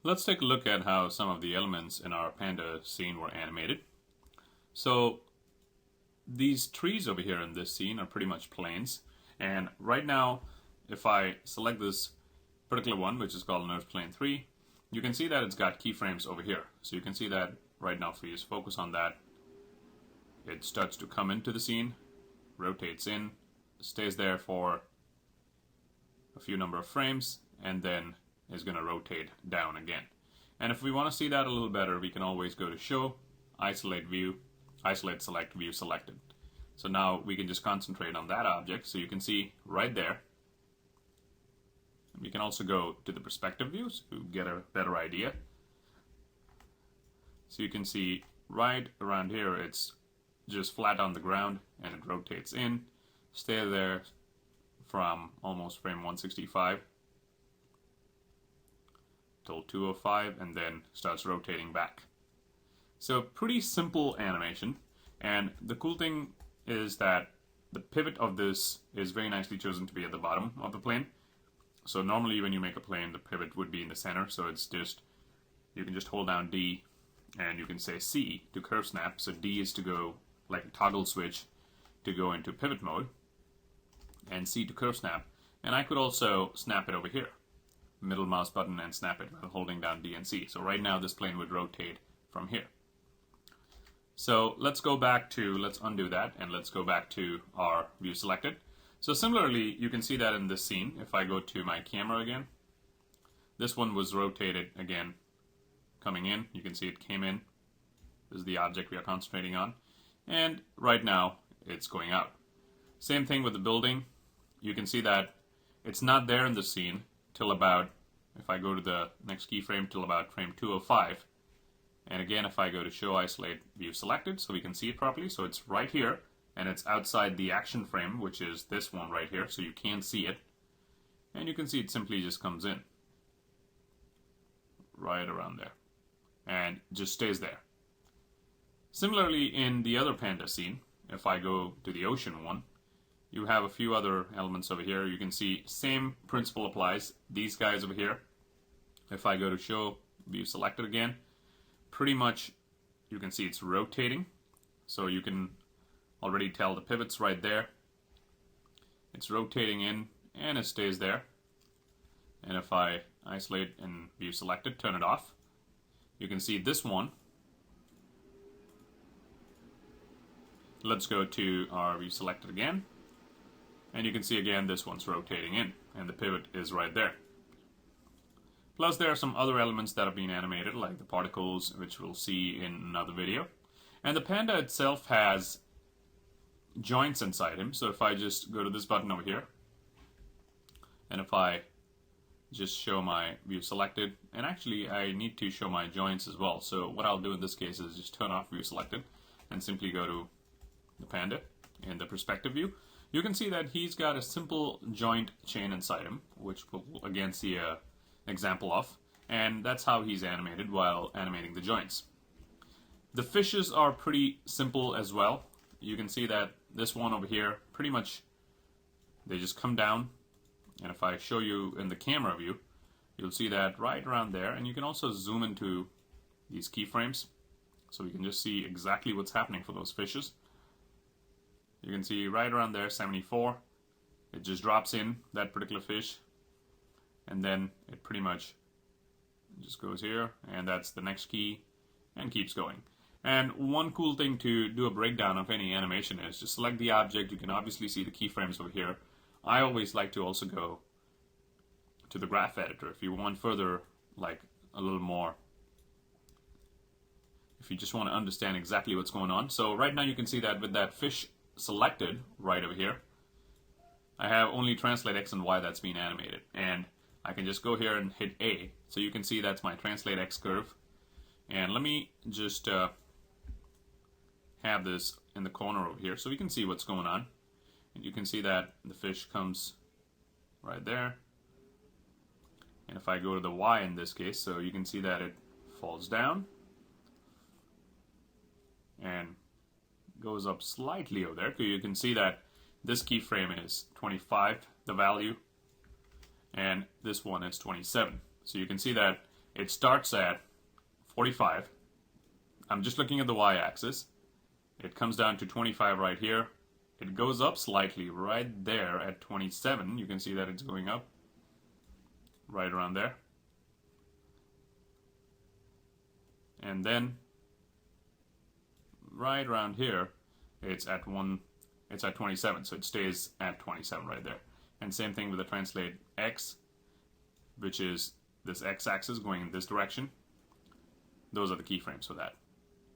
Let's take a look at how some of the elements in our panda scene were animated. So these trees over here in this scene are pretty much planes, and right now if I select this particular one, which is called Nurse Plane 3, you can see that it's got keyframes over here. So you can see that right now if we just focus on that, it starts to come into the scene, rotates in, stays there for a few number of frames, and then is going to rotate down again. And if we want to see that a little better, we can always go to Show, Isolate View, Isolate Select, View Selected. So now we can just concentrate on that object, so you can see right there. We can also go to the perspective views to get a better idea. So you can see right around here it's just flat on the ground and it rotates in, stay there from almost frame 165 till 205, and then starts rotating back. So pretty simple animation, and the cool thing is that the pivot of this is very nicely chosen to be at the bottom of the plane. So normally when you make a plane, the pivot would be in the center, so it's just, you can just hold down D and you can say C to curve snap. So D is to go like a toggle switch to go into pivot mode, and C to curve snap. And I could also snap it over here, middle mouse button, and snap it while holding down D and C. So right now this plane would rotate from here. So let's go back to, let's undo that, and let's go back to our view selected. So similarly, you can see that in this scene, if I go to my camera again, this one was rotated again, coming in. You can see it came in. This is the object we are concentrating on. And right now, it's going out. Same thing with the building. You can see that it's not there in the scene till about, if I go to the next keyframe, till about frame 205. And again, if I go to Show, Isolate, View Selected, so we can see it properly. So it's right here, and it's outside the action frame, which is this one right here, so you can't see it. And you can see it simply just comes in. Right around there. And just stays there. Similarly, in the other panda scene, if I go to the ocean one, you have a few other elements over here. You can see same principle applies. These guys over here, if I go to Show, View Selected again, pretty much you can see it's rotating. So you can already tell the pivot's right there. It's rotating in and it stays there. And if I isolate and view selected, turn it off, you can see this one. Let's go to our view selected again. And you can see again this one's rotating in and the pivot is right there. Plus there are some other elements that have been animated, like the particles, which we'll see in another video. And the panda itself has joints inside him. So if I just go to this button over here, and if I just show my view selected, and actually I need to show my joints as well. So what I'll do in this case is just turn off view selected and simply go to the panda in the perspective view. You can see that he's got a simple joint chain inside him, which we'll again see an example of, and that's how he's animated while animating the joints. The fishes are pretty simple as well. You can see that this one over here, pretty much they just come down, and if I show you in the camera view, you'll see that right around there, and you can also zoom into these keyframes so we can just see exactly what's happening for those fishes. You can see right around there, 74, it just drops in, that particular fish, and then it pretty much just goes here, and that's the next key, and keeps going. And one cool thing to do a breakdown of any animation is just select the object. You can obviously see the keyframes over here. I always like to also go to the graph editor if you want further, like a little more, if you just want to understand exactly what's going on. So right now you can see that with that fish selected right over here, I have only translate X and Y that's been animated, and I can just go here and hit A, so you can see that's my translate X curve. And let me just have this in the corner over here so we can see what's going on. And you can see that the fish comes right there, and if I go to the Y in this case, so you can see that it falls down and goes up slightly over there. You can see that this keyframe is 25, the value, and this one is 27. So you can see that It starts at 45. I'm just looking at the y-axis. It comes down to 25 right here. It goes up slightly right there at 27. You can see that it's going up right around there. And then right around here, it's at 27, so it stays at 27 right there. And same thing with the translate x, which is this x-axis going in this direction. Those are the keyframes for that.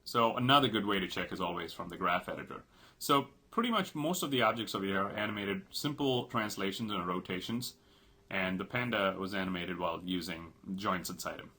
So another good way to check is always from the graph editor. So pretty much most of the objects over here are animated simple translations and rotations, and the panda was animated while using joints inside him.